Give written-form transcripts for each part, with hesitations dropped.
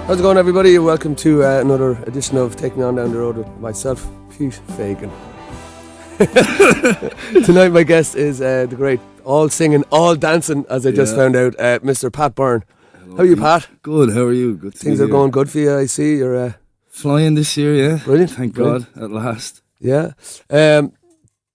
How's it going, everybody? Welcome to another edition of Take Me On Down the Road with myself, Pete Fagan. Tonight my guest is the great, all singing, all dancing, as I just found out, Mr. Pat Byrne. Hello, how are you, Pat? Good, how are you? Good to Things are going good for you, I see. You're flying this year, yeah. Brilliant. Thank God, at last. Yeah.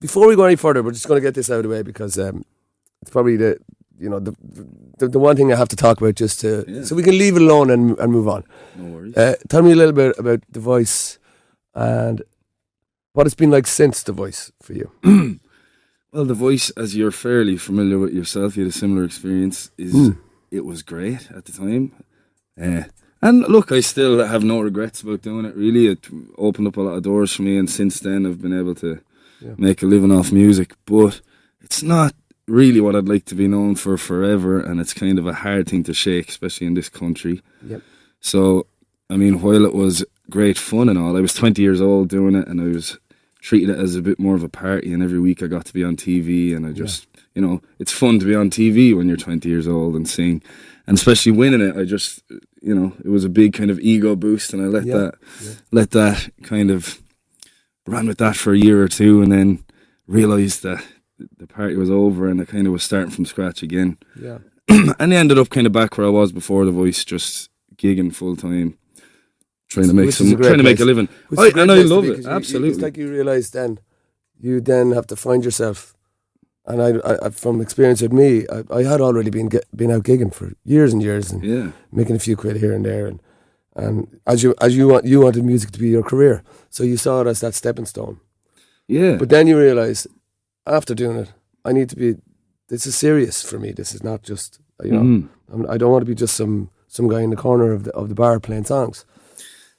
Before we go any further, we're just going to get this out of the way because it's probably the one thing I have to talk about just to so we can leave it alone and move on. No worries. Tell me a little bit about The Voice and what it's been like since The Voice for you. Well, The Voice, as you're fairly familiar with yourself, you had a similar experience, it was great at the time. And look, I still have no regrets about doing it, really. It opened up a lot of doors for me, and since then I've been able to make a living off music. But it's not really what I'd like to be known for forever, and it's kind of a hard thing to shake, especially in this country. Yep. So, I mean, while it was great fun and all, I was 20 years old doing it, and I was treated it as a bit more of a party, and every week I got to be on TV, and I just, it's fun to be on TV when you're 20 years old and sing, and especially winning it, I just, it was a big kind of ego boost, and I let that kind of, ran with that for a year or two, and then realised that the party was over and I kind of was starting from scratch again. Yeah. And I ended up kind of back where I was before The Voice, just gigging full time, trying to make a living. And I love it, absolutely. It's like you realise you then have to find yourself. And I from experience with me, I had already been out gigging for years and years and making a few quid here and there. And as you wanted music to be your career, so you saw it as that stepping stone. Yeah. But then you realise, after doing it, I need to be. This is serious for me. This is not just I don't want to be just some guy in the corner of the bar playing songs.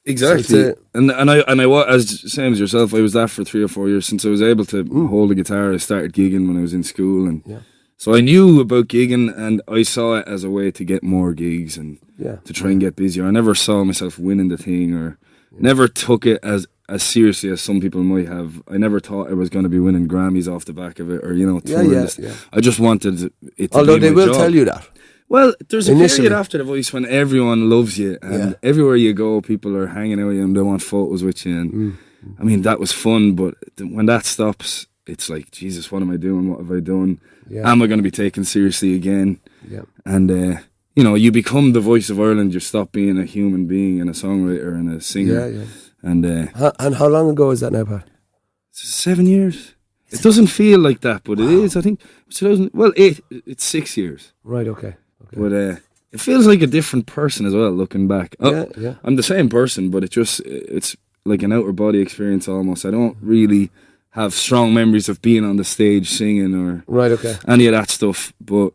Exactly. So and I was, as same as yourself, I was that for 3 or 4 years since I was able to hold a guitar. I started gigging when I was in school, and so I knew about gigging, and I saw it as a way to get more gigs and to try and get busier. I never saw myself winning the thing, or never took it as seriously as some people might have. I never thought I was going to be winning Grammys off the back of it, or touring. I just wanted it to Although be my they will job. tell you that. Well, there's a period after The Voice when everyone loves you, and everywhere you go, people are hanging out with you and they want photos with you. And I mean, that was fun, but when that stops, it's like, Jesus, what am I doing? What have I done? Yeah. Am I going to be taken seriously again? Yeah. And you become the voice of Ireland. You stop being a human being and a songwriter and a singer. Yeah. And how long ago is that now, Pat? 7 years. It doesn't feel like that, but it is. I think 2000. Well, it's 6 years. Right. Okay. But it feels like a different person as well, looking back. I'm the same person, but it's like an outer body experience almost. I don't really have strong memories of being on the stage singing or any of that stuff. But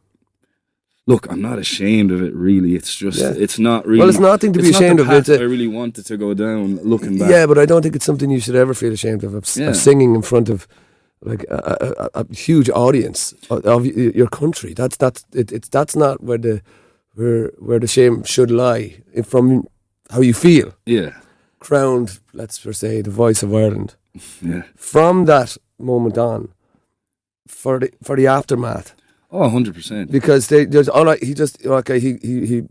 look, I'm not ashamed of it, really. It's just, it's not really. Well, it's nothing to be ashamed of. I really wanted to go down looking back. Yeah, but I don't think it's something you should ever feel ashamed of singing in front of like a huge audience of your country. That's not where the shame should lie. From how you feel. Yeah. Crowned, let's say, the voice of Ireland. Yeah. From that moment on, for the aftermath. Oh, 100%. Because he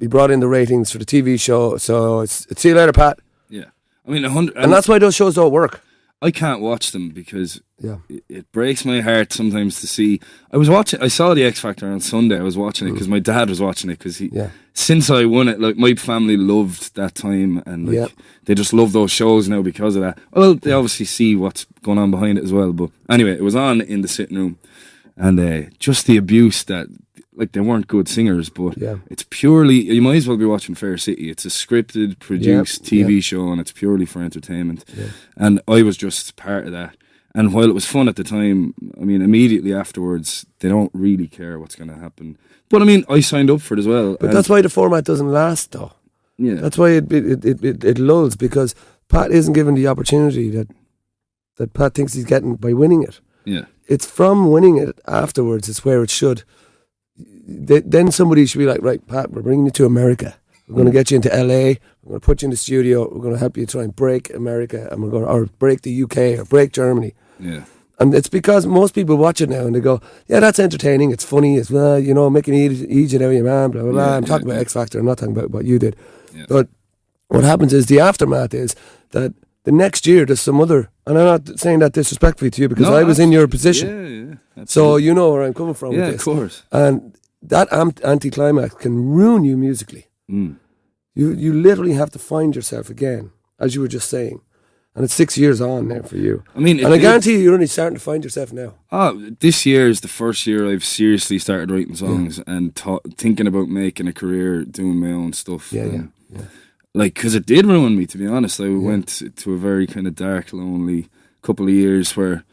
brought in the ratings for the TV show. So it's see you later, Pat. Yeah, I mean 100, and that's why those shows don't work. I can't watch them because it breaks my heart sometimes to see. I saw the X Factor on Sunday. I was watching it because my dad was watching it because since I won it, like my family loved that time, and they just love those shows now because of that. Well, they obviously see what's going on behind it as well. But anyway, it was on in the sitting room, and just the abuse that, like, they weren't good singers, but it's purely, you might as well be watching Fair City. It's a scripted, produced TV show, and it's purely for entertainment. Yeah. And I was just part of that. And while it was fun at the time, I mean, immediately afterwards, they don't really care what's going to happen. But I mean, I signed up for it as well. But that's why the format doesn't last, though. Yeah. That's why it lulls, because Pat isn't given the opportunity that Pat thinks he's getting by winning it. Yeah. It's from winning it afterwards, it's where it should. Then somebody should be like, right, Pat, we're bringing you to America. We're going to get you into LA. We're going to put you in the studio. We're going to help you try and break America, and we're going or break the UK or break Germany. Yeah. And it's because most people watch it now and they go, yeah, that's entertaining. It's funny. It's making Egypt out of your man. Blah blah blah. I'm talking about X Factor. I'm not talking about what you did. Yeah. But what happens is the aftermath is that the next year there's some other, and I'm not saying that disrespectfully to you because I was in your position. Yeah. So you know where I'm coming from with this. Of course. And that anticlimax can ruin you musically. You literally have to find yourself again, as you were just saying. And it's 6 years on now for you. I mean, and I guarantee you're only starting to find yourself now. This year is the first year I've seriously started writing songs and thinking about making a career doing my own stuff. Yeah. Like, because it did ruin me, to be honest. I went to a very kind of dark, lonely couple of years where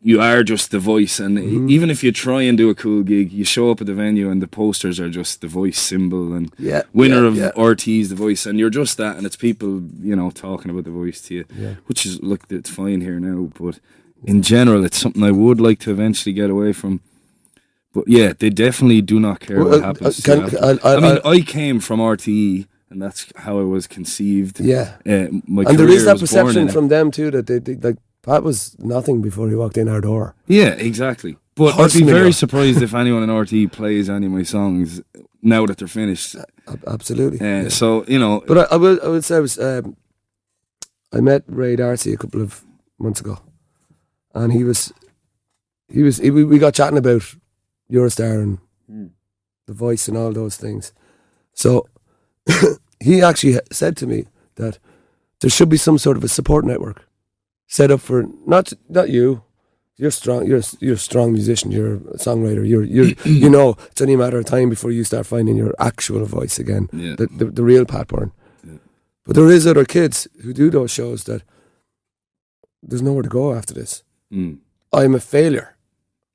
you are just the voice, and even if you try and do a cool gig, you show up at the venue and the posters are just the voice symbol and winner of RT's the voice, and you're just that, and it's people, you know, talking about the voice to you, which is, look, it's fine here now, but in general it's something I would like to eventually get away from. But yeah, they definitely do not care what happens. I came from RTE, and that's how I was conceived. My and there is that perception from them too that they like, Pat was nothing before he walked in our door. Yeah, exactly. But I'd be very surprised if anyone in RT plays any of my songs now that they're finished. Absolutely. So, you know. But I would say I met Ray Darcy a couple of months ago, and we got chatting about Eurostar and The Voice and all those things. So he actually said to me that there should be some sort of a support network set up for not you. You're strong. You're a strong musician. You're a songwriter. You know it's only a matter of time before you start finding your actual voice again. Yeah. The real Pat Byrne. Yeah. But there is other kids who do those shows that there's nowhere to go after this. I'm a failure.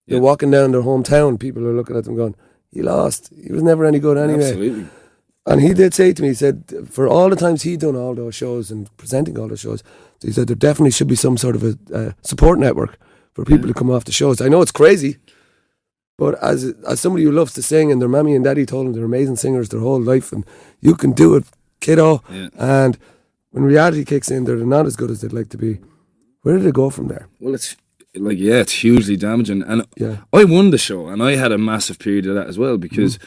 They're walking down their hometown. People are looking at them going, "He lost. He was never any good anyway." Absolutely. And he did say to me, he said, for all the times he'd done all those shows and presenting all those shows, he said there definitely should be some sort of a support network for people to come off the shows. I know it's crazy, but as somebody who loves to sing, and their mammy and daddy told them they're amazing singers their whole life, and you can do it, kiddo. Yeah. And when reality kicks in, they're not as good as they'd like to be. Where did it go from there? Well, it's like, it's hugely damaging. And I won the show, and I had a massive period of that as well, because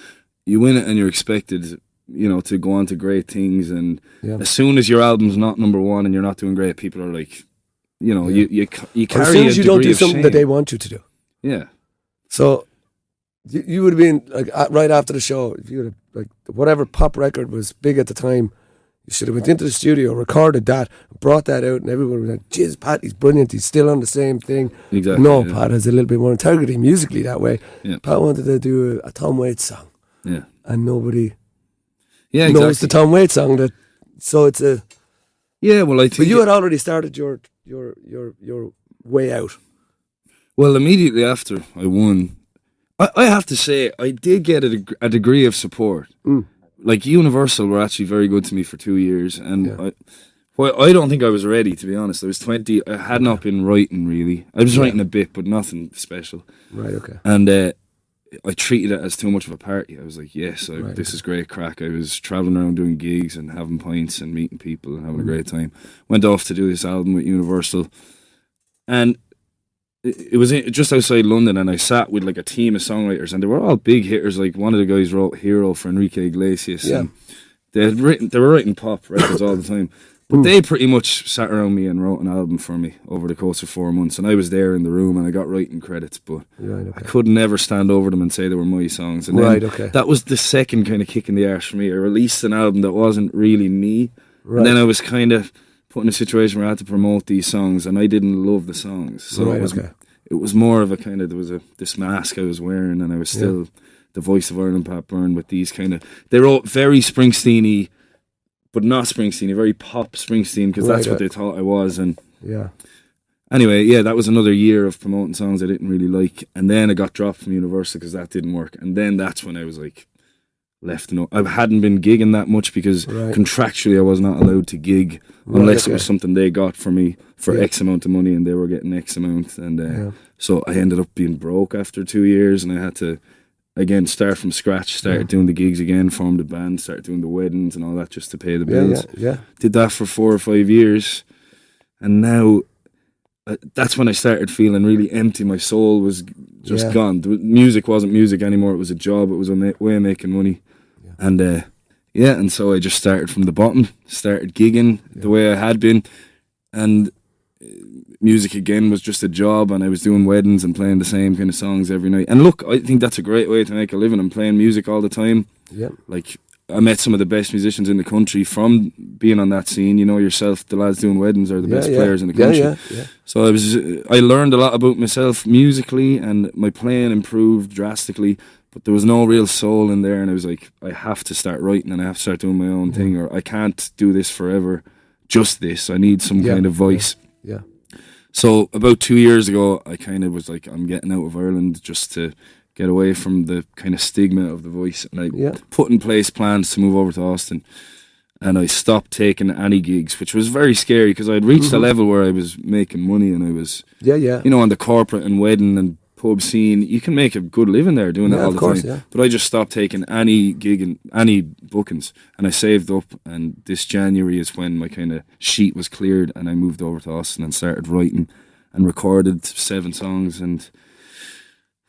you win it and you're expected, you know, to go on to great things, and as soon as your album's not number one and you're not doing great, people are like, you know, you carry as soon as you don't do something that they want you to do. Yeah. So you would have been like right after the show, if you would have, like, whatever pop record was big at the time, you should have went into the studio, recorded that, brought that out, and everyone was like, "Jeez, Pat, he's brilliant. He's still on the same thing." Exactly. No, Pat has a little bit more integrity musically that way. Yeah. Pat wanted to do a Tom Waits song. Yeah. And nobody. Yeah, no, it's the Tom Waits song so it's a. Yeah, well, I think. But you had already started your way out. Well, immediately after I won, I have to say I did get a degree of support. Like Universal were actually very good to me for 2 years, and I don't think I was ready, to be honest. I was 20. I had not been writing really. I was writing a bit, but nothing special. Right. Okay. And I treated it as too much of a party. I was like, this is great crack. I was travelling around doing gigs and having pints and meeting people and having a great time. Went off to do this album with Universal, and it was just outside London, and I sat with like a team of songwriters, and they were all big hitters. Like one of the guys wrote Hero for Enrique Iglesias, and they were writing pop records all the time. But they pretty much sat around me and wrote an album for me over the course of 4 months, and I was there in the room and I got writing credits, but I could never stand over them and say they were my songs. And then that was the second kind of kick in the arse for me. I released an album that wasn't really me, and then I was kind of put in a situation where I had to promote these songs, and I didn't love the songs. So it was more of a kind of, there was this mask I was wearing, and I was still the voice of Ireland, Pat Byrne, with these kind of, they wrote very Springsteen-y, but not Springsteen, very pop Springsteen, because that's what they thought I was. And anyway, that was another year of promoting songs I didn't really like, and then I got dropped from Universal because that didn't work, and then that's when I was like left. I hadn't been gigging that much because contractually I was not allowed to gig unless it was something they got for me for X amount of money, and they were getting X amount, and so I ended up being broke after 2 years, and I had to again start from scratch, started doing the gigs again, formed a band, started doing the weddings and all that just to pay the bills. Did that for 4 or 5 years, and now that's when I started feeling really empty. My soul was just gone. Music wasn't music anymore. It was a job. It was a way of making money. And Yeah, and so I just started from the bottom, started gigging the way I had been, and music again was just a job, and I was doing weddings and playing the same kind of songs every night. And look, I think that's a great way to make a living. I'm playing music all the time. Yeah. Like, I met some of the best musicians in the country from being on that scene. You know yourself, the lads doing weddings are the best players in the country. Yeah. So I learned a lot about myself musically, and my playing improved drastically. But there was no real soul in there, and I was like, I have to start writing and I have to start doing my own thing, or I can't do this forever, just this. I need some kind of voice. Yeah. So about 2 years ago, I kind of was like, I'm getting out of Ireland just to get away from the kind of stigma of the voice. And I put in place plans to move over to Austin. And I stopped taking any gigs, which was very scary because I'd reached a level where I was making money, and I was, you know, on the corporate and wedding and pub scene. You can make a good living there doing that all the time. Yeah. But I just stopped taking any gig and any bookings, and I saved up. And this January is when my kind of sheet was cleared, and I moved over to Austin and started writing and recorded 7 songs and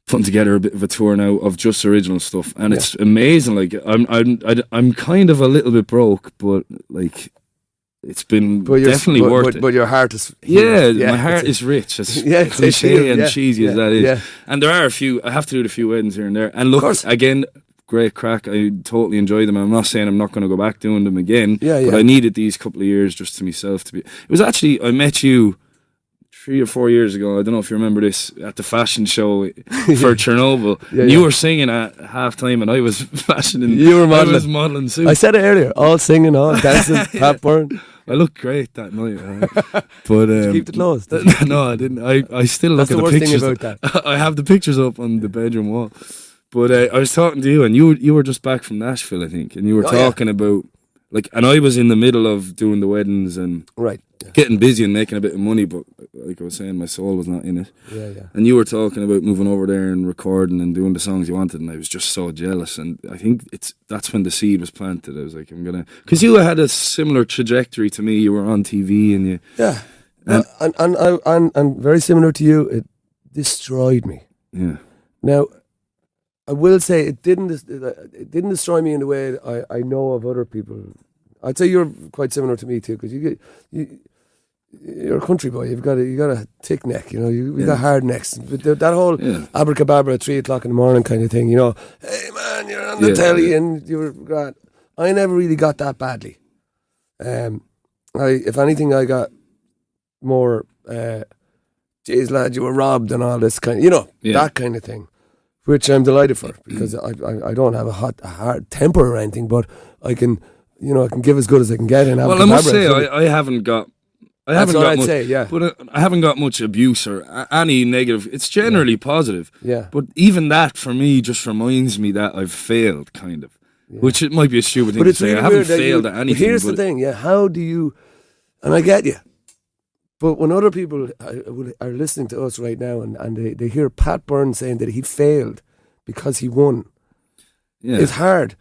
putting together a bit of a tour now of just original stuff. And it's amazing. Like I'm kind of a little bit broke, but like, it's been definitely worth it. But your heart is... my heart is rich. As cliche and cheesy as that is. Yeah. And there are a few... I have to do a few weddings here and there. And look, again, great crack. I totally enjoy them. I'm not saying I'm not going to go back doing them again. But I needed these couple of years just to myself to be... It was actually... I met you 3 or 4 years ago. I don't know if you remember this, at the fashion show for Chernobyl. You were singing at halftime, and I was fashioning. You were modelling. I was modelling suits. I said it earlier. All singing, all dancing. Pat.byrne. I looked great that night, but did you keep it closed? No, I didn't. I still look at the pictures. Thing about that. I have the pictures up on the bedroom wall. But I was talking to you, and you were just back from Nashville, I think, and you were talking about, like, and I was in the middle of doing the weddings and getting busy and making a bit of money, but like I was saying, my soul was not in it. And you were talking about moving over there and recording and doing the songs you wanted, and I was just so jealous. And I think that's when the seed was planted. I was like, I'm gonna, because you had a similar trajectory to me. You were on TV and you and very similar to you. It destroyed me. Now, I will say it didn't destroy me in the way I know of other people. I'd say you're quite similar to me too, because you're a country boy. You got a thick neck, you know. You got hard necks. But that whole abracadabra at 3 o'clock in the morning kind of thing, you know. Hey man, you're on the telly, and you were grand. I never really got that badly. If anything, I got more. Jeez, lad, you were robbed and all this kind of, you know, that kind of thing, which I'm delighted for, because I don't have a hard temper or anything, but I can give as good as I can get. And well, I must say, I haven't got much abuse or any negative. It's generally positive. But even that, for me, just reminds me that I've failed, kind of. Which it might be a stupid thing to say. I haven't failed at anything. Here's the thing, how do you... And I get you. But when other people are listening to us right now and they hear Pat Byrne saying that he failed because he won, it's hard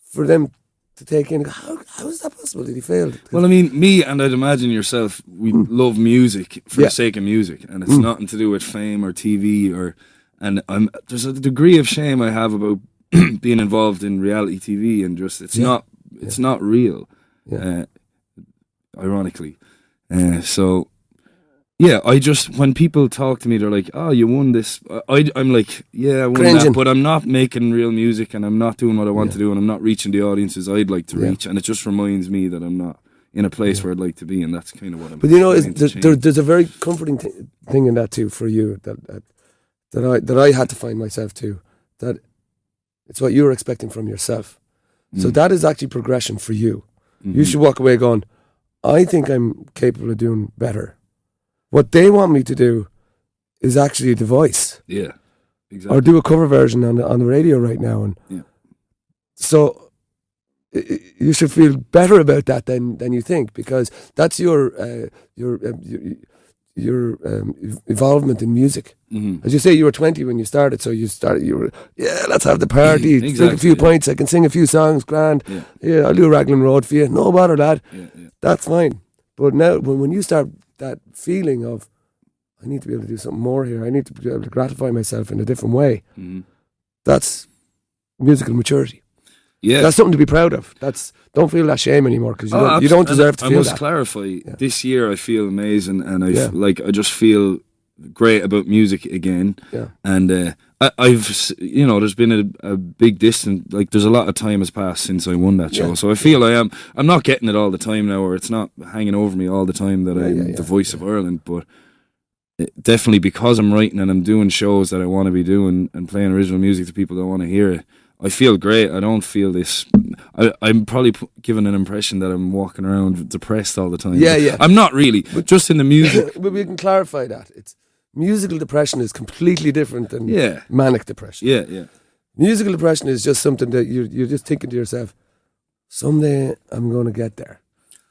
for them to take in. How is that possible that he failed? Well, I mean, me and I'd imagine yourself, we love music for the sake of music, and it's nothing to do with fame or TV there's a degree of shame I have about being involved in reality TV, and just it's not real, ironically. So I just, when people talk to me, they're like, "Oh, you won this." I'm like, "Yeah, I won that," but I'm not making real music, and I'm not doing what I want to do, and I'm not reaching the audiences I'd like to reach, and it just reminds me that I'm not in a place where I'd like to be, and that's kind of what I'm. But you know, there's a very comforting thing in that too for you that I had to find myself too. That it's what you were expecting from yourself. So that is actually progression for you. You should walk away going, I think I'm capable of doing better. What they want me to do is actually the voice. Yeah, exactly. Or do a cover version on the radio right now. And so you should feel better about that than you think, because that's your involvement in music. As you say, you were 20 when you started, so you were, let's have the party, drink a few pints, I can sing a few songs, grand. I'll do a Raglan Road for you, no bother, lad. That's fine. But now, when you start that feeling of, I need to be able to do something more here, I need to be able to gratify myself in a different way, that's musical maturity. Yeah. That's something to be proud of. Don't feel that shame anymore, because you don't deserve to feel that. I must clarify, this year I feel amazing, and I just feel great about music again. Yeah. And I've, there's been a big distance, like there's a lot of time has passed since I won that show. So I feel I'm not getting it all the time now, or it's not hanging over me all the time that I'm the voice of Ireland, but definitely because I'm writing and I'm doing shows that I want to be doing and playing original music to people that want to hear it, I feel great. I don't feel this. I'm probably giving an impression that I'm walking around depressed all the time. Yeah. I'm not really, but just in the music. But we can clarify that. Musical depression is completely different than manic depression. Yeah. Musical depression is just something that you're just thinking to yourself, someday I'm going to get there.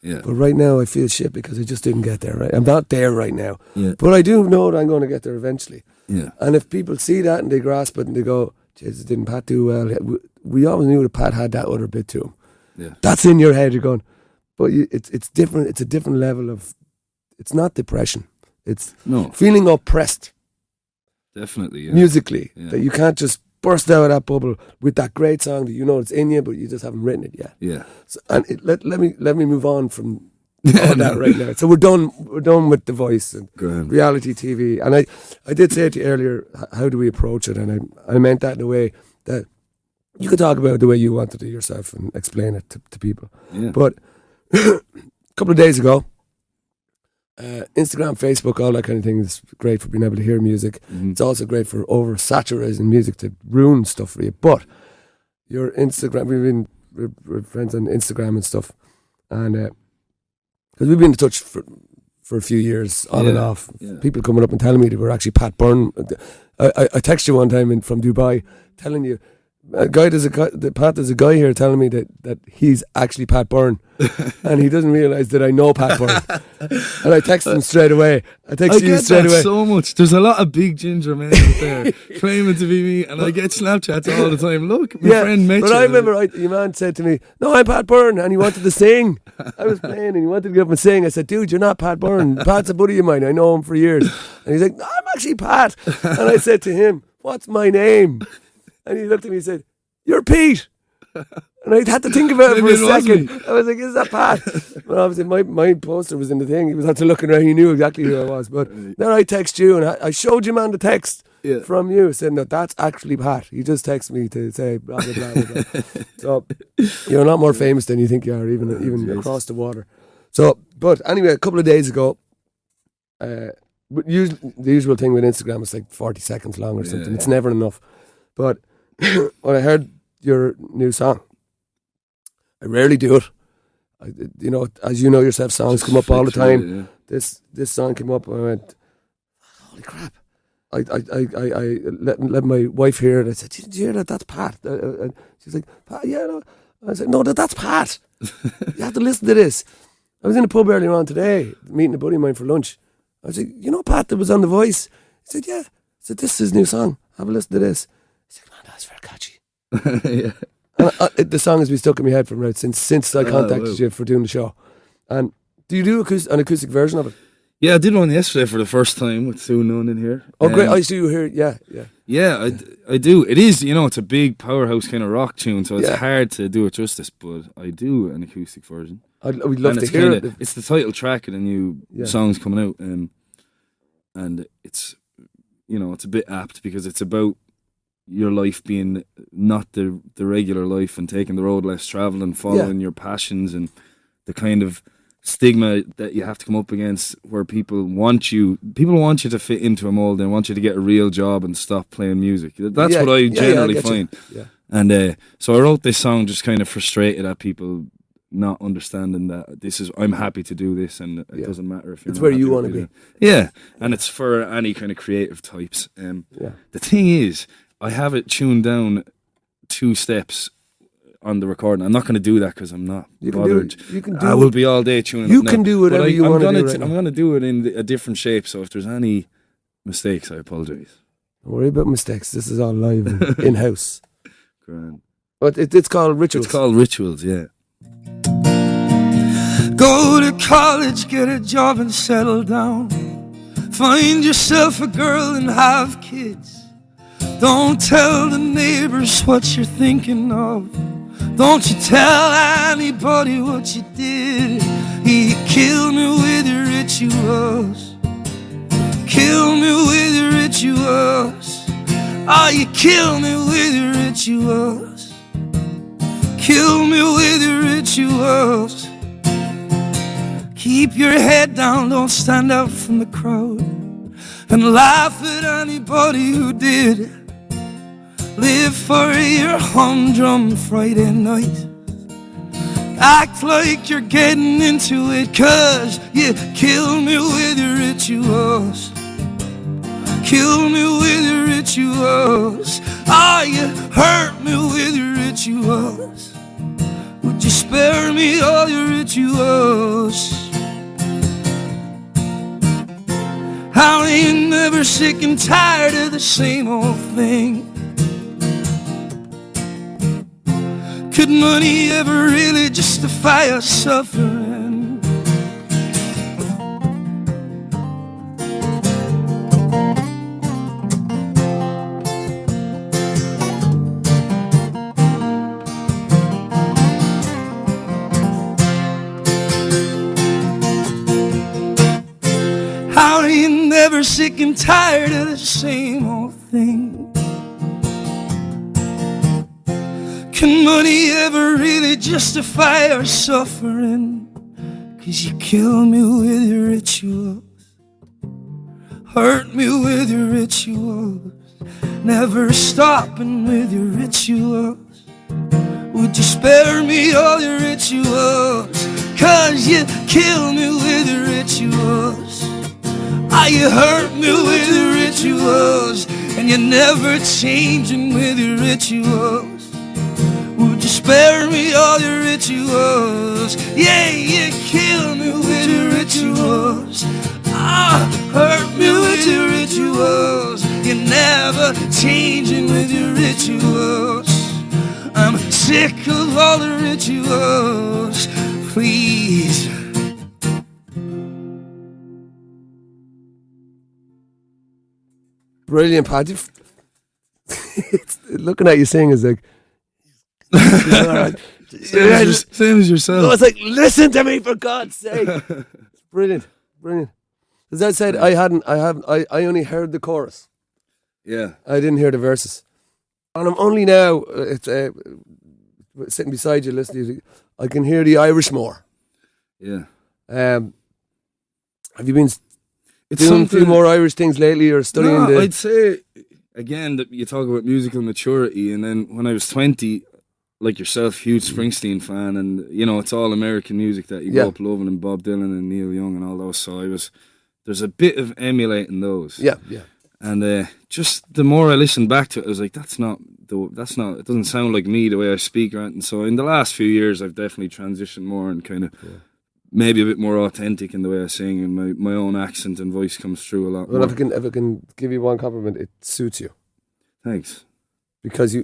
Yeah. But right now I feel shit because I just didn't get there. Right, I'm not there right now. Yeah. But I do know that I'm going to get there eventually. Yeah. And if people see that and they grasp it and they go, Jesus, didn't Pat do well? We always knew that Pat had that other bit to him. Yeah. That's in your head. You're going, but it's different. It's a different level of. It's not depression. It's feeling oppressed. Definitely. Yeah. Musically, that you can't just burst out of that bubble with that great song that you know it's in you, but you just haven't written it yet. Yeah. So, and let me move on from all that right now. So we're done with The Voice and reality TV. And I did say to you earlier, how do we approach it? And I meant that in a way that you could talk about it the way you wanted to yourself and explain it to people. Yeah. But a couple of days ago, Instagram, Facebook, all that kind of thing is great for being able to hear music. Mm-hmm. It's also great for oversaturating music to ruin stuff for you. But your Instagram, we're friends on Instagram and stuff, and because we've been in touch for a few years on and off. Yeah. People coming up and telling me they were actually Pat Byrne. I texted you one time from Dubai telling you, Pat, there's a guy here telling me that he's actually Pat Byrne, and he doesn't realise that I know Pat Byrne. And I texted him straight away. I get that so much. There's a lot of big ginger men out there claiming to be me, and I get Snapchats all the time. Look, my friend Mitchell. But I remember your man said to me, "No, I'm Pat Byrne," and he wanted to sing. I was playing, and he wanted to get up and sing. I said, "Dude, you're not Pat Byrne. Pat's a buddy of mine. I know him for years." And he's like, "No, I'm actually Pat." And I said to him, "What's my name?" And he looked at me and said, "You're Pete." And I had to think about it for a second. I was like, "Is that Pat?" But obviously my poster was in the thing. He was after looking around. He knew exactly who I was. But then I text you, and I showed you, man, the text from you saying that that's actually Pat. He just texted me to say blah, blah, blah, blah, blah. So you're a lot more famous than you think you are, even across the water. So, but anyway, a couple of days ago, the usual thing with Instagram is like 40 seconds long or something. It's never enough. But when I heard your new song, I rarely do it. As you know yourself, songs come up all the time. This song came up, and I went, "Holy crap!" I let my wife hear it. I said, "Did you hear that? That's Pat." And she's like, "Pat, yeah." No. I said, "No, that's Pat. You have to listen to this." I was in a pub earlier on today, meeting a buddy of mine for lunch. I was like, "You know Pat that was on The Voice?" He said, "Yeah." I said, "This is his new song. Have a listen to this." He said, "Man, that's very catchy." Yeah. And the song has been stuck in my head from since I contacted you for doing the show. And do you do an acoustic version of it? Yeah, I did one yesterday for the first time with Sue Nunn in here. Oh, great! I see you here. Yeah. Yeah, I do. It is, it's a big powerhouse kind of rock tune, so it's hard to do it justice. But I do an acoustic version. We'd love to hear it. It's the title track of the new songs coming out, and it's it's a bit apt because it's about your life being not the regular life and taking the road less travelled and following your passions and the kind of stigma that you have to come up against where people want you to fit into a mold and want you to get a real job and stop playing music. That's what I generally find. Yeah. And so I wrote this song just kind of frustrated at people not understanding that I'm happy to do this and it doesn't matter if you're it's not where you want to be. Yeah, and it's for any kind of creative types. The thing is, I have it tuned down 2 steps on the recording. I'm not going to do that because I'm not bothered. I will be all day tuning it up. You can do whatever you want to do right now. I'm going to do it in a different shape, so if there's any mistakes, I apologise. Don't worry about mistakes. This is all live and in-house. Grand. But it's called Rituals. It's called Rituals, yeah. Go to college, get a job and settle down. Find yourself a girl and have kids. Don't tell the neighbors what you're thinking of. Don't you tell anybody what you did. You kill me with your rituals. Kill me with your rituals. Oh, you kill me with your rituals. Kill me with your rituals. Keep your head down, don't stand out from the crowd and laugh at anybody who did. Live for your humdrum Friday night. Act like you're getting into it, 'cause you kill me with your rituals. Kill me with your rituals. Ah, you hurt me with your rituals. Would you spare me all your rituals? How are you never sick and tired of the same old thing? Could money ever really justify our suffering? How are you never sick and tired of the same old thing? Can money ever really justify our suffering? 'Cause you kill me with your rituals, hurt me with your rituals, never stopping with your rituals. Would you spare me all your rituals? 'Cause you kill me with your rituals. Ah, you hurt me with your rituals, and you're never changing with your rituals. Would you spare me all your rituals? Yeah, you kill me with your rituals. Ah, hurt me with your rituals. You're never changing with your rituals. I'm sick of all the rituals. Please. Brilliant, Pat. Looking at you sing is like, same as yourself. No, it's like, listen to me for God's sake. It's brilliant, brilliant. As I said, I only heard the chorus. Yeah, I didn't hear the verses, and I'm only now sitting beside you listening to you. I can hear the Irish more. Yeah. Have you been doing a few more Irish things lately, or studying? No, I'd say again that you talk about musical maturity, and then when I was 20. Like yourself, huge Springsteen fan, and you know it's all American music that you grow up loving, and Bob Dylan and Neil Young and all those. So there's a bit of emulating those. Yeah. And just the more I listened back to it, I was like, that's not. It doesn't sound like me the way I speak, right? And so in the last few years, I've definitely transitioned more and kind of maybe a bit more authentic in the way I sing, and my own accent and voice comes through a lot. Well, if I can give you one compliment, it suits you. Thanks. Because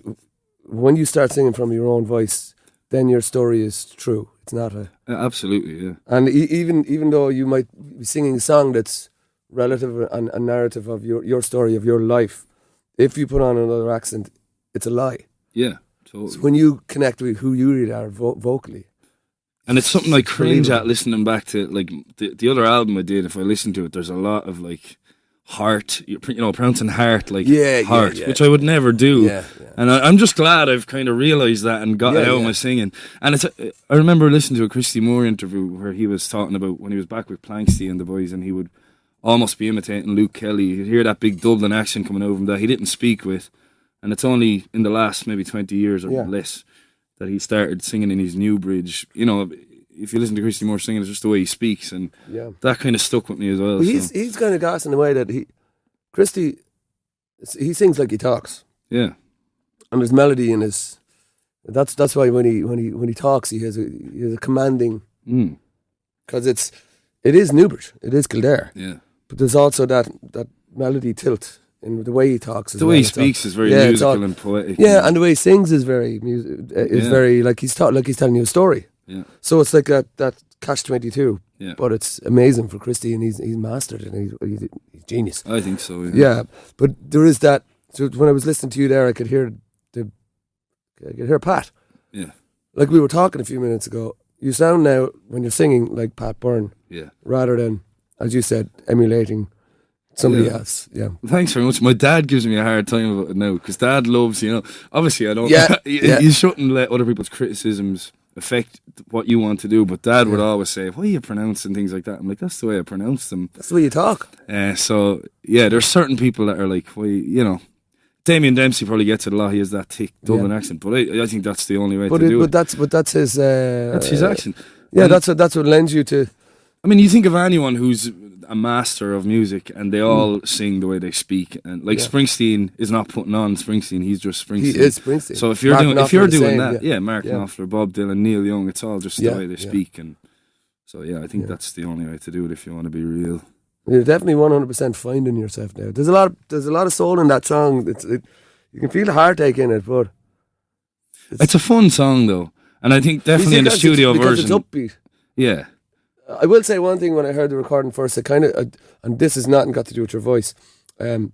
when you start singing from your own voice, then your story is true. It's not absolutely, yeah. And even though you might be singing a song that's relative and narrative of your story of your life, if you put on another accent, it's a lie. Yeah, totally. So when you connect with who you really are vocally, and it's something I cringe at listening back to, like the other album I did. If I listen to it, there's a lot of like heart, pronouncing heart like heart, which I would never do. And I'm just glad I've kind of realised that and got it out of my singing. And I remember listening to a Christy Moore interview where he was talking about when he was back with Planksty and the boys, and he would almost be imitating Luke Kelly. You'd hear that big Dublin accent coming over him that he didn't speak with. And it's only in the last maybe 20 years or less that he started singing in his New Bridge. You know, if you listen to Christy Moore singing, it's just the way he speaks, and that kind of stuck with me as well. Well, he's kind of gas in the way that Christy sings like he talks. Yeah, and there's melody in his. That's why when he talks, he has a commanding. Because it is Newbridge, it is Kildare. Yeah, but there's also that melody tilt in the way he talks. The way he speaks is very musical and poetic. Yeah, and the way he sings is very very like he's telling you a story. Yeah. So it's like that catch-22. Yeah. But it's amazing for Christy, and he's mastered it, and he's genius. I think so. Yeah. But there is that. So when I was listening to you there, I could hear Pat. Yeah. like we were talking a few minutes ago, you sound now, when you're singing, like Pat Byrne. Yeah. Rather than, as you said, emulating somebody else. Yeah. Thanks very much. My dad gives me a hard time about it now, because Dad loves, obviously I don't, you shouldn't let other people's criticisms affect what you want to do, but Dad would always say, why are you pronouncing things like that? I'm like, that's the way I pronounce them. That's the way you talk. So, there's certain people that are like, why, Damien Dempsey probably gets it a lot. He has that thick Dublin accent, but I think that's the only way to do it. But that's his... that's his accent. Yeah, that's what lends you to... I mean, you think of anyone who's a master of music and they all sing the way they speak, and Springsteen is not putting on Springsteen, he's just Springsteen. He is Springsteen. So if you're doing that, Mark Knopfler, Bob Dylan, Neil Young, it's all just the way they speak, and so I think that's the only way to do it if you want to be real. You're definitely 100% finding yourself now. There's a lot of soul in that song. You can feel the heartache in it, but it's a fun song though, and I think definitely in the studio version, it's upbeat. Yeah. I will say one thing when I heard the recording first, it kind of, and this has nothing got to do with your voice. The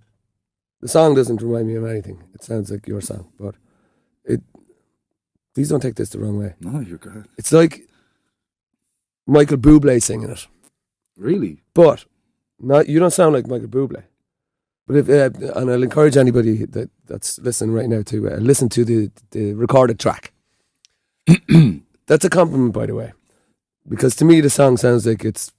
song doesn't remind me of anything. It sounds like your song, but please don't take this the wrong way. No, you're good. It's like Michael Bublé singing it. Really? But you don't sound like Michael Bublé. But and I'll encourage anybody that's listening right now to listen to the recorded track. That's a compliment, by the way. Because to me, the song sounds like it's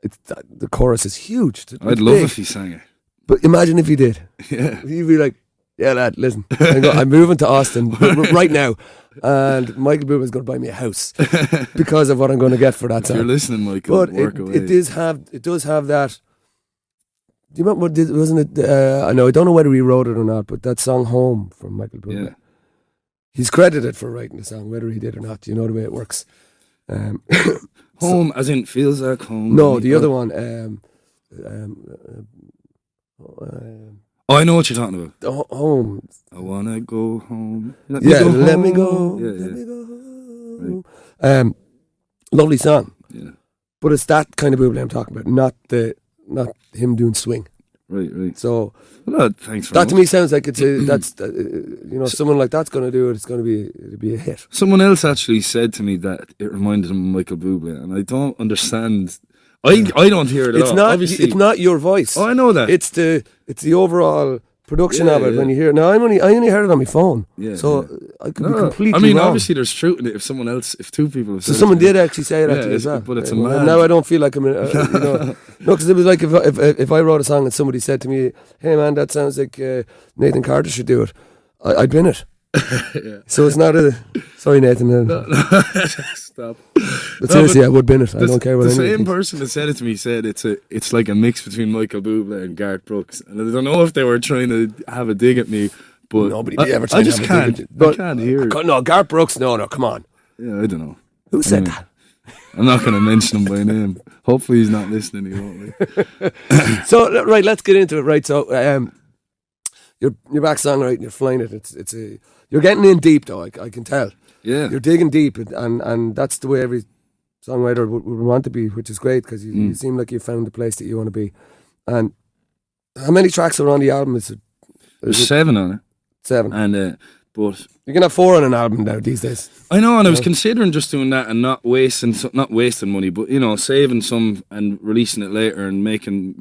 the chorus is huge. I'd love if he sang it. But imagine if he did. Yeah. You'd be like, yeah, lad, listen. I'm moving to Austin right now. And Michael Bublé is going to buy me a house because of what I'm going to get for that song. If you're listening, Michael, but work away. It does have that. Do you remember, wasn't it, I don't know whether he wrote it or not, but that song Home from Michael Bublé. Yeah. He's credited for writing the song, whether he did or not. You know the way it works. Home, as in feels like home. No, the other one. I know what you're talking about. Home. I wanna go home. Let me go. Let me go. Right. Lovely song. Yeah. But it's that kind of Bublé I'm talking about, not him doing swing. Right. So thanks for that to me sounds like someone like that's going to do it. It'll be a hit. Someone else actually said to me that it reminded him of Michael Bublé, and I don't understand. I don't hear it at all. Obviously, it's not your voice. Oh, I know that. It's the overall production of it when you hear it. Now I only heard it on my phone. Yeah. So I could be completely wrong. Obviously there's truth in it. If two people have said someone did actually say that to me as well. But it's a man. Now I don't feel like I'm no, because it was like if I wrote a song and somebody said to me, hey man, that sounds like Nathan Carter should do it, I'd bin it. So it's not sorry Nathan, no. Stop. But seriously, I would bin it. I don't care what the same person that said it to me said it's like a mix between Michael Bublé and Garth Brooks, and I don't know if they were trying to have a dig at me, but nobody ever tried to have a dig at you. I can't hear it. No, Garth Brooks, no, come on. Yeah, I don't know. Who said that? I'm not going to mention him by name. Hopefully he's not listening. He won't be. So right, let's get into it. Right, so your back songwriting, you're flying it. You're getting in deep though. I can tell. Yeah, you're digging deep, and that's the way every songwriter would want to be, which is great because you seem like you found the place that you want to be. And how many tracks are on the album? There's 7 on it. 7, and but you can have 4 on an album now these days. I know, and I was considering just doing that and not wasting money, but saving some and releasing it later and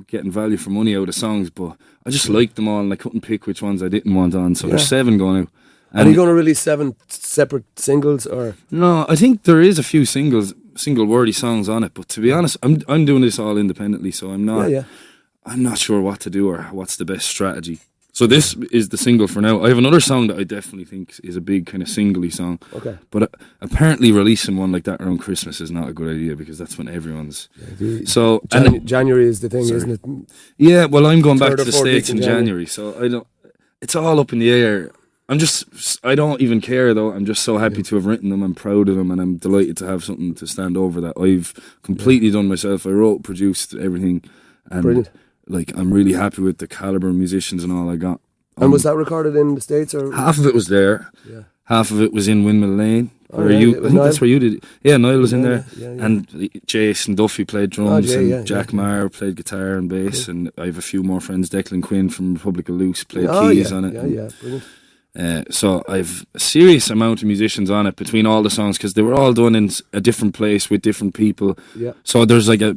getting value for money out of songs. But I just liked them all, and I couldn't pick which ones I didn't want on. So there's 7 going out. And are you going to release 7 separate singles, or? No, I think there is a few single wordy songs on it. But to be honest, I'm doing this all independently, so I'm not. Yeah. I'm not sure what to do or what's the best strategy. So this is the single for now. I have another song that I definitely think is a big kind of singly song. Okay. But apparently releasing one like that around Christmas is not a good idea because that's when everyone's... So January is the thing, isn't it? Yeah, well, I'm going back to the States in January, so I don't... It's all up in the air. I don't even care though. I'm just so happy to have written them. I'm proud of them, and I'm delighted to have something to stand over that I've completely done myself. I wrote, produced everything. And brilliant. I'm really happy with the caliber of musicians and all I got. And was that recorded in the States, or? Half of it was there. Yeah. Half of it was in Windmill Lane. I think that's where you did it. Yeah, Niall was in there. Yeah. And Jason Duffy played drums, and Jack Marr played guitar and bass, and I have a few more friends. Declan Quinn from Republic of Loose played keys on it. Yeah, brilliant. So I've a serious amount of musicians on it between all the songs because they were all done in a different place with different people. Yeah. So there's like a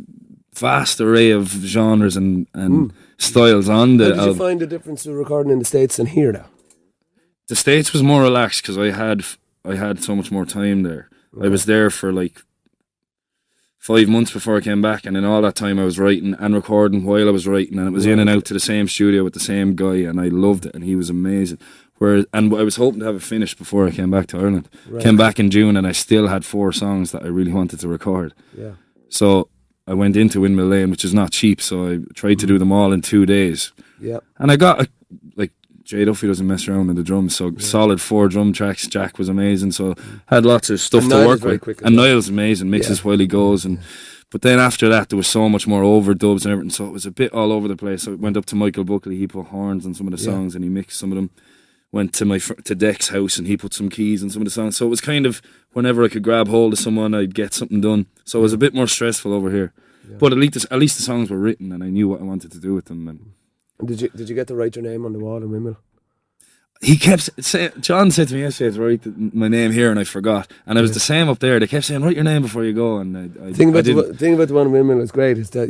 vast array of genres and styles on the album. How did you find the difference of recording in the States and here now? The States was more relaxed because I had so much more time there. Right. I was there for like 5 months before I came back, and in all that time I was writing and recording while I was writing, and it was in and out to the same studio with the same guy, and I loved it, and he was amazing. And I was hoping to have it finished before I came back to Ireland. Right. Came back in June, and I still had 4 songs that I really wanted to record. Yeah. So I went into Windmill Lane, which is not cheap, so I tried to do them all in 2 days. Yeah. And I got Jay Duffy doesn't mess around in the drums, so solid 4 drum tracks. Jack was amazing, so had lots of stuff to work with. And Niall's amazing, mixes while he goes. But then after that, there was so much more overdubs and everything, so it was a bit all over the place. So it went up to Michael Buckley, he put horns on some of the songs and he mixed some of them. Went to Deck's house and he put some keys on some of the songs. So it was kind of whenever I could grab hold of someone, I'd get something done. So it was a bit more stressful over here. Yeah. But at least the songs were written and I knew what I wanted to do with them. And did you get to write your name on the wall in Windmill? He kept saying, John said to me yesterday to write my name here, and I forgot. And it was the same up there. They kept saying, write your name before you go. And the thing about the one in Windmill is great is that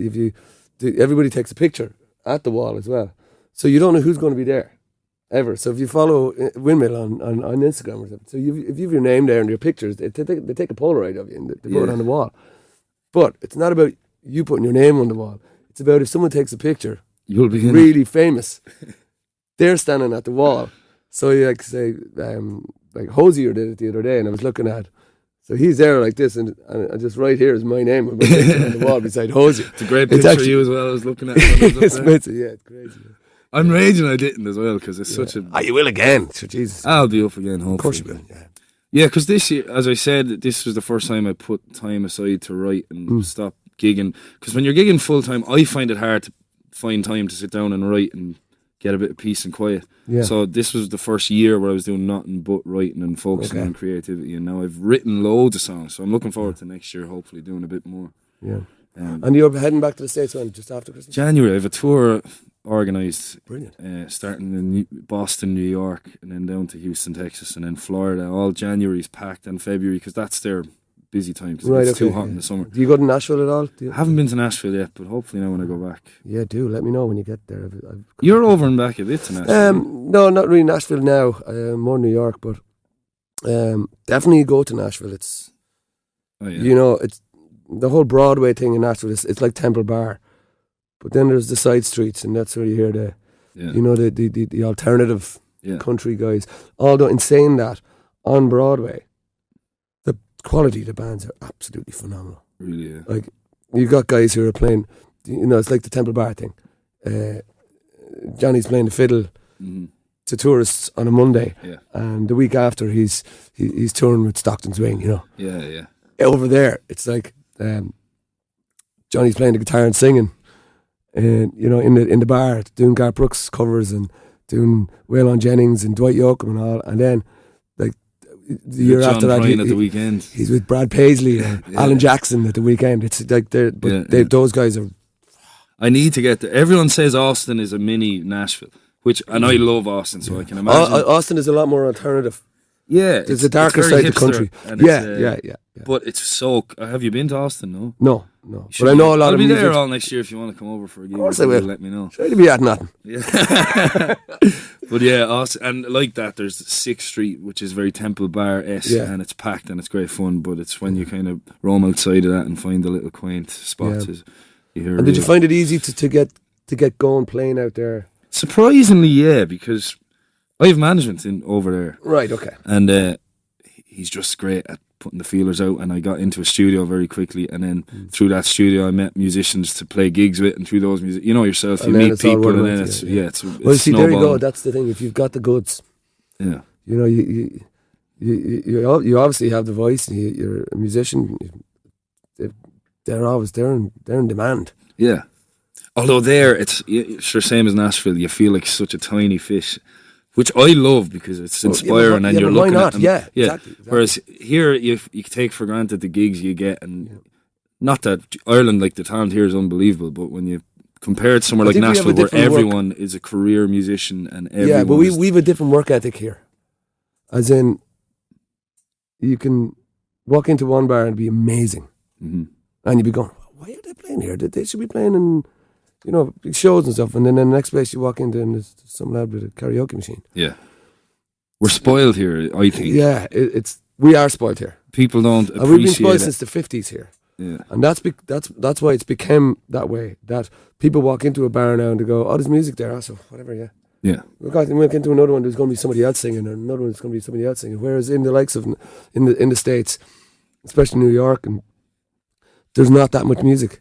everybody takes a picture at the wall as well. So you don't know who's going to be there, ever. So if you follow Windmill on Instagram or something, so if you have your name there and your pictures, they take a Polaroid of you and they put it on the wall. But it's not about you putting your name on the wall. It's about if someone takes a picture, you'll be really famous. They're standing at the wall. So you like say, like Hosier did it the other day, and I was looking at. So he's there like this, and just right here is my name with my picture on the wall beside Hosier. It's a great picture of you as well. I was looking at it. It's crazy. I'm raging I didn't as well because it's such a. Ah, you will again. So Jesus, I'll be up again. Hopefully. Of course you will. Yeah. Yeah, because this year, as I said, this was the first time I put time aside to write and stop gigging. Because when you're gigging full time, I find it hard to find time to sit down and write and get a bit of peace and quiet. Yeah. So this was the first year where I was doing nothing but writing and focusing on creativity, and now I've written loads of songs, so I'm looking forward to next year hopefully doing a bit more. Yeah. And you're heading back to the States when? Just after Christmas? January. I have a tour organised. Brilliant. Starting in Boston, New York, and then down to Houston, Texas, and then Florida. All January's packed, and February, because that's their busy time, because it's too hot in the summer. Do you go to Nashville at all? I haven't been to Nashville yet, but hopefully now when I go back. Yeah, do let me know when you get there. You're over and back a bit to Nashville. No, not really Nashville now. More New York, but definitely go to Nashville. It's it's the whole Broadway thing in Nashville. It's like Temple Bar, but then there's the side streets, and that's where you hear the alternative country guys. Although in saying that, on Broadway, the quality of the bands are absolutely phenomenal. Really, yeah. Like, you've got guys who are playing, it's like the Temple Bar thing. Johnny's playing the fiddle to tourists on a Monday, and the week after he's touring with Stockton Swing, Yeah. Over there, it's like Johnny's playing the guitar and singing, and in the bar doing Garth Brooks covers and doing Waylon Jennings and Dwight Yoakam and all, and then like the year after that, at the weekend, he's with Brad Paisley or Alan Jackson at the weekend. It's like those guys are. I need to get there. Everyone says Austin is a mini Nashville, and I love Austin, so I can imagine. Austin is a lot more alternative. Yeah, it's a darker side of the country. Yeah. But it's so. Have you been to Austin? No. But I know a lot of. I'll be there all next year if you want to come over for a gig. Of course I will. Let me know. Try to be at nothing. Yeah. But yeah, Austin, and like that, there's 6th Street, which is very Temple Bar-esque, and it's packed and it's great fun. But it's when you kind of roam outside of that and find the little quaint spots. Yeah. And did you find it easy to get going playing out there? Surprisingly, yeah, because I have management over there. Right, okay. And he's just great at putting the feelers out, and I got into a studio very quickly, and then through that studio I met musicians to play gigs with, and through those yourself, you meet people, and then it's well, see, there you go. That's the thing. If you've got the goods, you obviously have the voice, and you're a musician. They're always they're in demand. Yeah. Although it's same as Nashville. You feel like such a tiny fish, which I love because it's inspiring, and you're looking at them. Yeah, exactly. Whereas here, you take for granted the gigs you get, and not that Ireland, like the talent here is unbelievable, but when you compare it somewhere like Nashville, where everyone is a career musician and everyone, but we have a different work ethic here. As in, you can walk into one bar and be amazing. Mm-hmm. And you'd be going, why are they playing here? They should be playing in, big shows and stuff. And then the next place you walk into and there's some lad with a karaoke machine. Yeah. We're spoiled here, I think. Yeah, we are spoiled here. People don't appreciate it. We've been spoiled since the 50s here. Yeah. And that's why it's become that way. That people walk into a bar now and they go, oh, there's music there. So whatever, yeah. Yeah. We walk into another one, there's going to be somebody else singing, or another one, there's going to be somebody else singing. Whereas in the likes of, in the States, especially New York, and there's not that much music.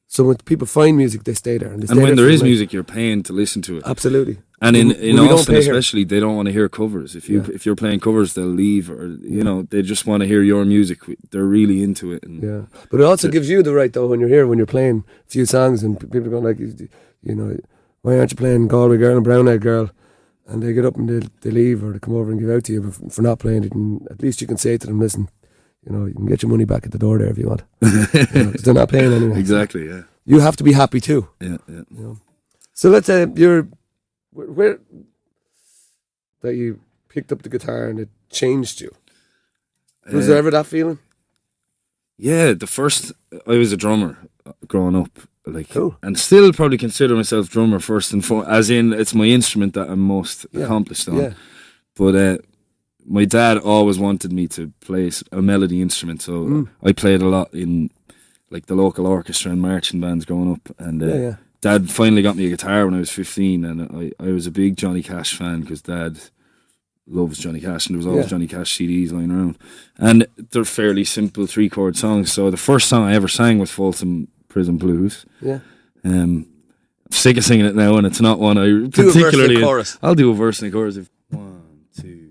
So when people find music, they stay there. And when there is music, you're paying to listen to it. Absolutely. And in Austin especially, they don't want to hear covers. If you're playing covers, they'll leave, or they just want to hear your music. They're really into it. And but it also gives you the right though when you're here, when you're playing a few songs, and people are going like, why aren't you playing Galway Girl and Brown Eyed Girl? And they get up and they leave, or they come over and give out to you for not playing it. And at least you can say to them, listen, you can get your money back at the door there if you want. 'Cause they're not paying anyway. Exactly. Yeah. You have to be happy too. Yeah. So let's say where that you picked up the guitar and it changed you. Was there ever that feeling? Yeah, I was a drummer growing up, cool. And still probably consider myself drummer first and foremost, as in it's my instrument that I'm most accomplished on. Yeah. But my dad always wanted me to play a melody instrument, so I played a lot in the local orchestra and marching bands growing up, and Dad finally got me a guitar when I was 15, and I was a big Johnny Cash fan because Dad loves Johnny Cash, and there was always Johnny Cash CDs lying around. And they're fairly simple 3-chord songs. So the first song I ever sang was Folsom Prison Blues. Yeah. I'm sick of singing it now, and it's not one I particularly... Do a verse and a chorus. I'll do a verse and a chorus. 1, 2...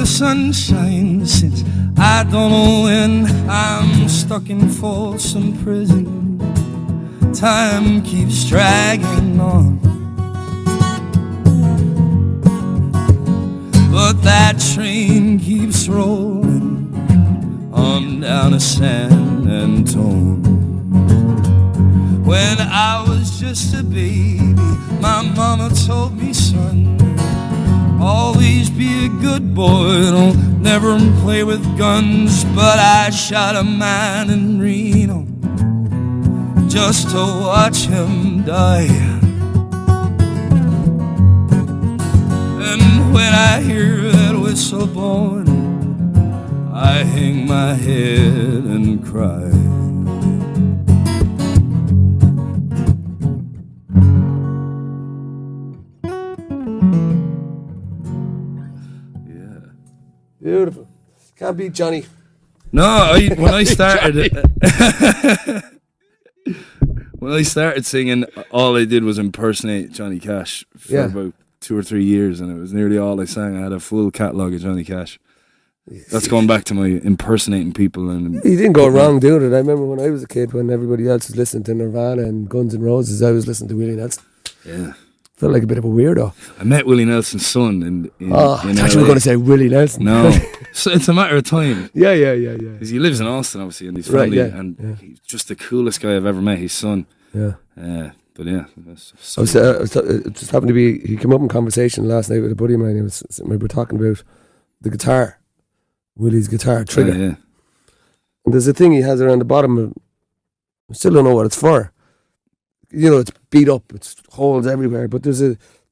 Sunshine since I don't know when. I'm stuck in Folsom Prison. Time keeps dragging on, but that train keeps rolling on down to San Antone. When I was just a baby, my mama told me, son, always be a good boy, don't never play with guns. But I shot a man in Reno just to watch him die. And when I hear that whistle blowing, I hang my head and cry. Beautiful. Can't beat Johnny. No, when I started when I started singing, all I did was impersonate Johnny Cash for about 2 or 3 years, and it was nearly all I sang. I had a full catalogue of Johnny Cash. That's going back to my impersonating people. And you didn't go wrong doing it. I remember when I was a kid, when everybody else was listening to Nirvana and Guns N' Roses, I was listening to Willie Nelson. Yeah. Felt like a bit of a weirdo. I met Willie Nelson's son I thought you were going to say Willie Nelson. No, so it's a matter of time. Yeah. Because he lives in Austin, obviously, and he's family, and he's just the coolest guy I've ever met. His son. Yeah. But yeah, I was just happened to be. He came up in conversation last night with a buddy of mine. We were talking about the guitar, Willie's guitar trigger. Yeah. And there's a thing he has around the bottom. I still don't know what it's for. It's beat up, it's holes everywhere, but there's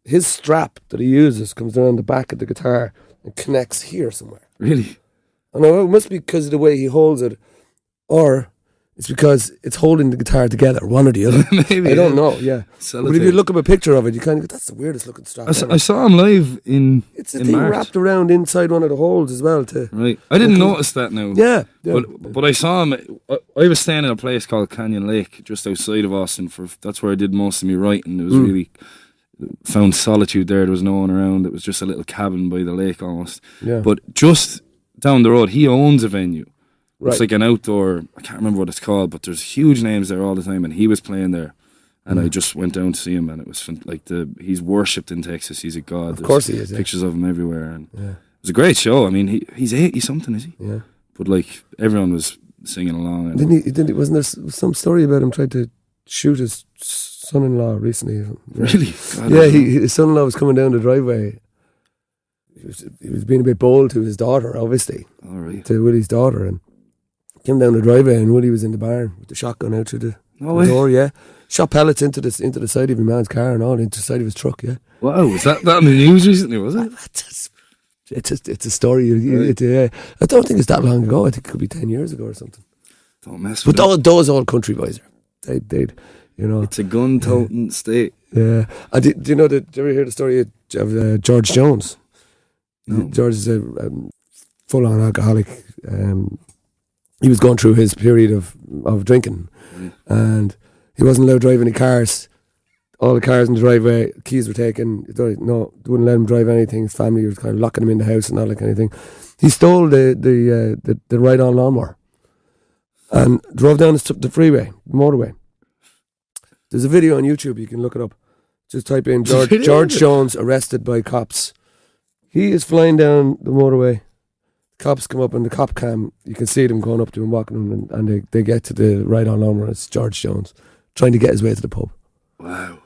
his strap that he uses comes around the back of the guitar and connects here somewhere. Really? I know it must be because of the way he holds it, or it's because it's holding the guitar together, one or the other. Maybe. I don't know, yeah. Sellotape. But if you look up a picture of it, you kind of go, that's the weirdest looking strap I saw him live in It's a in thing March. wrapped around inside one of the holes as well. Right. I didn't notice that now. Yeah. But I saw him. I was staying in a place called Canyon Lake, just outside of Austin. That's where I did most of my writing. It was really... found solitude there. There was no one around. It was just a little cabin by the lake almost. Yeah. But just down the road, he owns a venue. Right. It's like an outdoor, I can't remember what it's called, but there's huge names there all the time, and he was playing there. And I just went down to see him, and it was like he's worshipped in Texas. He's a god. Of course he is. Pictures of him everywhere, and it was a great show. I mean, he's 80 something, is he? Yeah. But like everyone was singing along. And wasn't there some story about him trying to shoot his son-in-law recently? Really? God, his son-in-law was coming down the driveway. He was being a bit bold to his daughter, obviously. All right. To Willie's daughter, and came down the driveway, and Willie was in the barn with the shotgun out through the door. Yeah, shot pellets into the side of your man's car and all, into the side of his truck. Yeah. Wow, was that in the news recently? Was it? It's a story. I don't think it's that long ago. I think it could be 10 years ago or something. Don't mess with But those old country boys they'd you know. It's a gun-toting state. Yeah. Do you know did you ever hear the story of George Jones? No. George is a full-on alcoholic. He was going through his period of drinking, and he wasn't allowed to drive any cars. All the cars in the driveway, keys were taken. No, they wouldn't let him drive anything. His family was kind of locking him in the house and all that kind of thing. He stole the ride-on lawnmower and drove down the freeway, the motorway. There's a video on YouTube. You can look it up. Just type in George Jones arrested by cops. He is flying down the motorway. Cops come up on the cop cam. You can see them going up to him, walking him, and they get to the ride-on lawnmower. It's George Jones trying to get his way to the pub. Wow.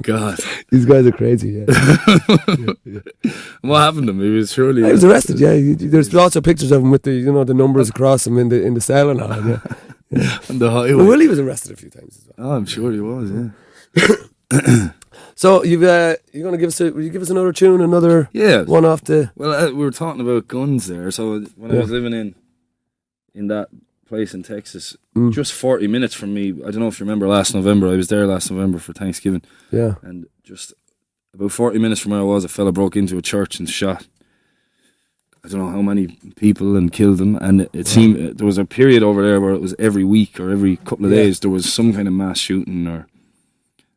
God. These guys are crazy, yeah. What happened to him? He was surely... He was arrested, yeah. There's lots of pictures of him with the numbers across him in the cell and all, yeah. On the highway. Well, Willie was arrested a few times as well. Oh, I'm sure he was, yeah. So you're going to will you give us another tune, another one off the... Well, we were talking about guns there. So when I was living in that place in Texas, just 40 minutes from me, I don't know if you remember last November, I was there last November for Thanksgiving. Yeah. And just about 40 minutes from where I was, a fella broke into a church and shot I don't know how many people and killed them, and it seemed there was a period over there where it was every week or every couple of days there was some kind of mass shooting,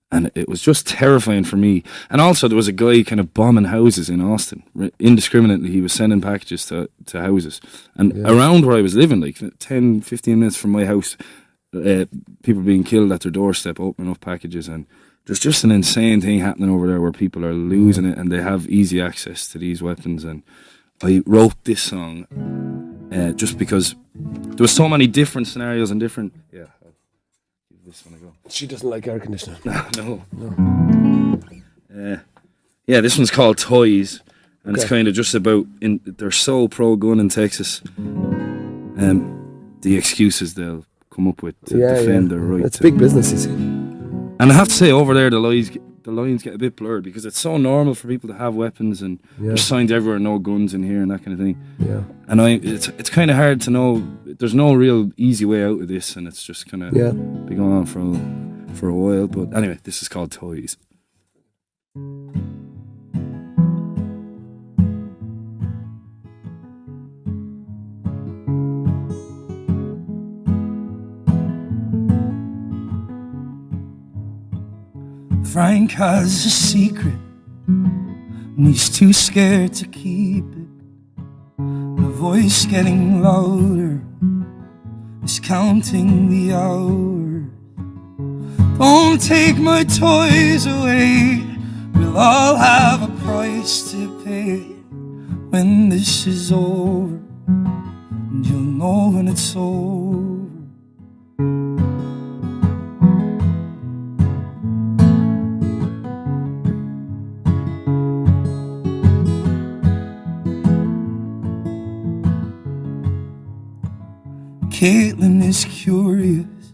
and it was just terrifying for me. And also there was a guy kind of bombing houses in Austin indiscriminately. He was sending packages to houses, and around where I was living, like 10, 15 minutes from my house, people being killed at their doorstep, opening up packages, and there's just an insane thing happening over there where people are losing it, and they have easy access to these weapons. And I wrote this song just because there was so many different scenarios and different... Yeah, I'll give this one a go. She doesn't like air conditioning. No. Yeah, this one's called Toys, and it's kind of just about... they're so pro-gun in Texas. The excuses they'll come up with to defend their rights. It's big business, you see. And I have to say, over there, the lines get a bit blurred because it's so normal for people to have weapons, and there's signs everywhere, no guns in here and that kind of thing. Yeah. And it's kind of hard to know. There's no real easy way out of this, and it's just kind of been going on for a while. But anyway, this is called Toys. Frank has a secret, and he's too scared to keep it. The voice getting louder is counting the hours. Don't take my toys away, we'll all have a price to pay when this is over, and you'll know when it's over. Caitlin is curious,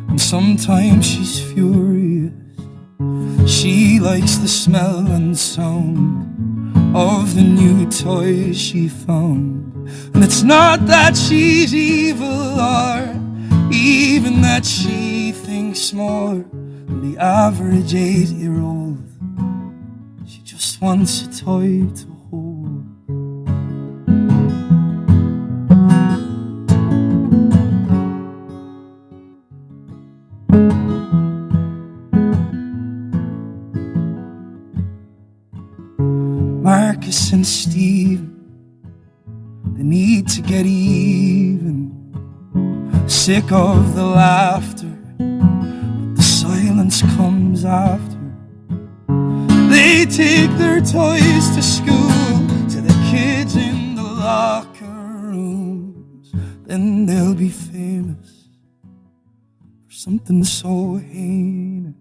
and sometimes she's furious. She likes the smell and sound of the new toys she found. And it's not that she's evil or believing that she thinks more than the average 8-year-old. She just wants a toy to hold. Marcus and Stephen, they need to get even. Sick of the laughter, but the silence comes after. They take their toys to school, to the kids in the locker rooms. Then they'll be famous for something so heinous.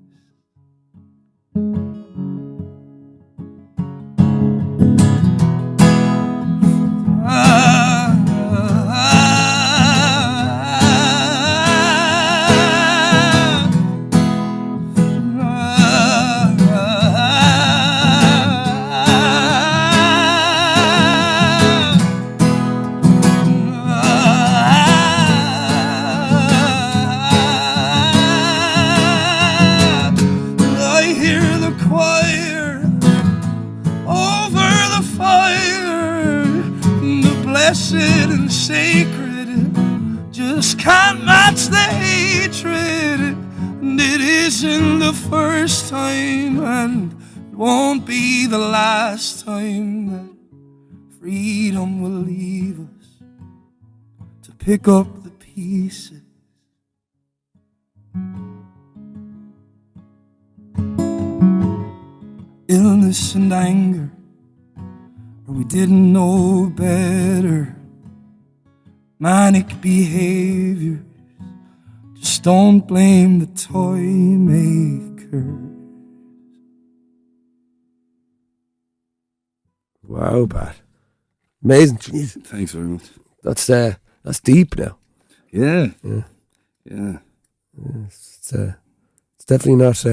And sacred, just can't match the hatred. And it isn't the first time, and it won't be the last time that freedom will leave us to pick up the pieces. Illness and anger, or we didn't know better. Manic behavior, just don't blame the toy maker. Wow, Pat. Amazing. Jeez. Thanks very much. That's deep now. Yeah. It's definitely not.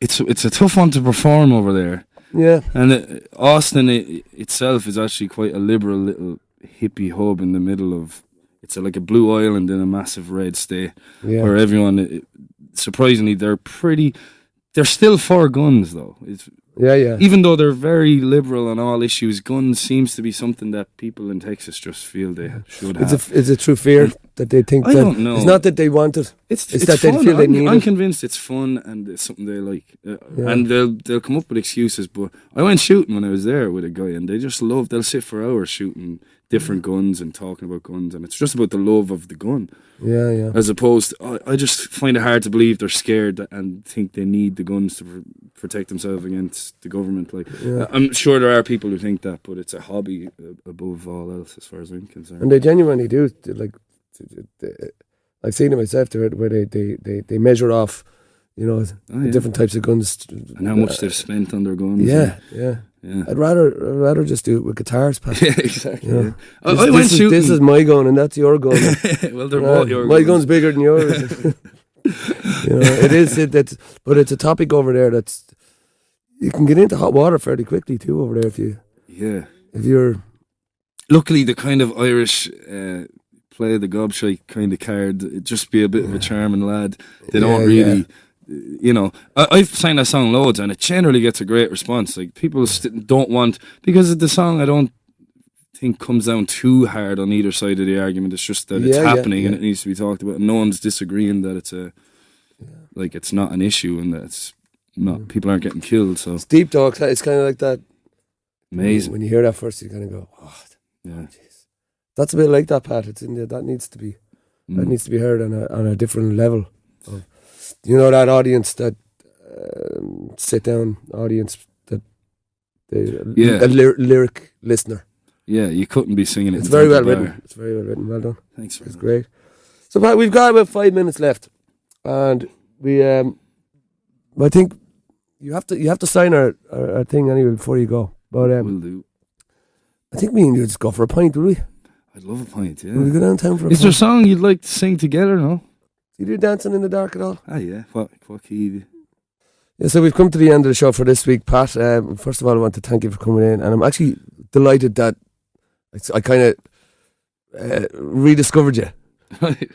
It's a tough one to perform over there. Yeah. And Austin itself is actually quite a liberal little hippie hub in the middle of, it's like a blue island in a massive red state, where everyone, surprisingly, they're still for guns though. Even though they're very liberal on all issues, guns seems to be something that people in Texas just feel they should have. It's a true fear that they think. I don't know. It's not that they want it. It's that fun. They feel they need it. I'm convinced it's fun and it's something they like. And they'll come up with excuses. But I went shooting when I was there with a guy, and they just love. They'll sit for hours shooting different guns and talking about guns, and it's just about the love of the gun. Yeah. As opposed to, I just find it hard to believe they're scared and think they need the guns to protect themselves against the government. Like, I'm sure there are people who think that, but it's a hobby above all else, as far as I'm concerned. And they genuinely do. Like, I've seen it myself, where they measure off, different types of guns and how much they've spent on their guns. Yeah. I'd rather just do it with guitars, Pat. Yeah, exactly. I went shooting. This is my gun, and that's your gun. Well, they're both your my gun's bigger than yours. It is. But it's a topic over there that's, you can get into hot water fairly quickly too over there if you're. Luckily, the kind of Irish play the gobshite kind of card, just be a bit of a charming lad. They don't really. I've sang that song loads, and it generally gets a great response. Like, people don't want, because the song I don't think comes down too hard on either side of the argument. It's just that it's happening and it needs to be talked about. And no one's disagreeing that it's it's not an issue and that it's not people aren't getting killed. So it's deep, dog. It's kind of like that. Amazing. When you hear that first, you kind of go, "Oh, geez." That's a bit like that, Pat. It's in there. That needs to be heard on a different level. That audience, that sit down audience, that a lyric listener. Yeah, you couldn't be singing it. It's very well written. It's very well written. Well done. Thanks. It's great. So, Pat, we've got about 5 minutes left, and we. I think you have to sign our thing anyway before you go. But we'll do. I think me and you just go for a pint, will we? I'd love a pint. Yeah. Will we go downtown for a pint? Is there a song you'd like to sing together? No. Do you do Dancing in the Dark at all? Ah, yeah. What key? Yeah, so we've come to the end of the show for this week, Pat. First of all, I want to thank you for coming in, and I'm actually delighted that I kind of rediscovered you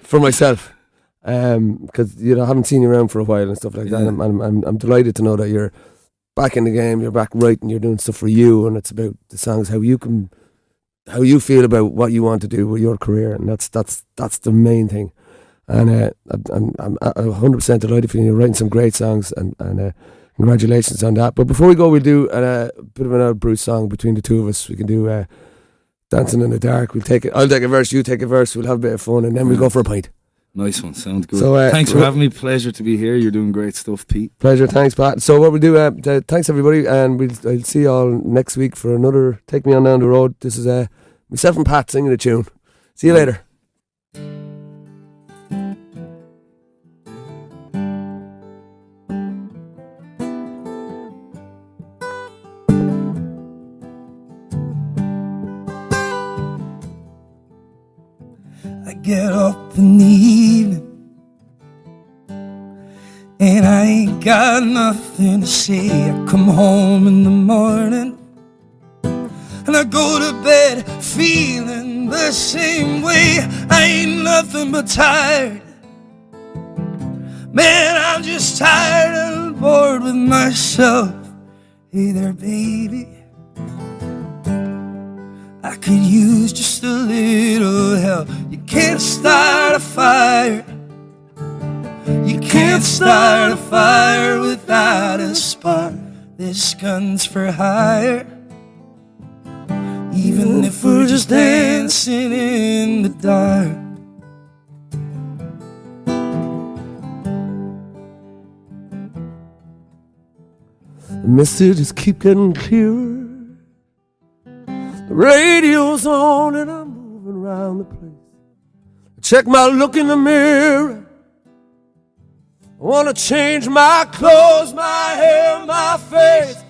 for myself. because I haven't seen you around for a while and stuff like that. I'm delighted to know that you're back in the game. You're back writing. You're doing stuff for you, and it's about the songs, how you feel about what you want to do with your career, and that's the main thing. And I'm 100% delighted for you. You're writing some great songs, and congratulations on that. But before we go, we'll do a bit of an old Bruce song between the two of us. We can do Dancing in the Dark. I'll take a verse, you take a verse. We'll have a bit of fun, and then we'll go for a pint. Nice one, sounds good. So, thanks for having me. Pleasure to be here. You're doing great stuff, Pete. Pleasure, thanks, Pat. So what we'll do, thanks everybody, and I'll see you all next week for another Take Me On Down the Road. This is myself and Pat singing a tune. See you later. I get up in the evening and I ain't got nothing to say. I come home in the morning and I go to bed feeling the same way. I ain't nothing but tired. Man, I'm just tired and bored with myself. Hey there, baby, I could use just a little help. You can't start a fire. You can't start a fire without a spark. This gun's for hire. Even if we're just dancing in the dark. The messages keep getting clearer. The radio's on and I'm moving around the place. I check my look in the mirror. I wanna change my clothes, my hair, my face.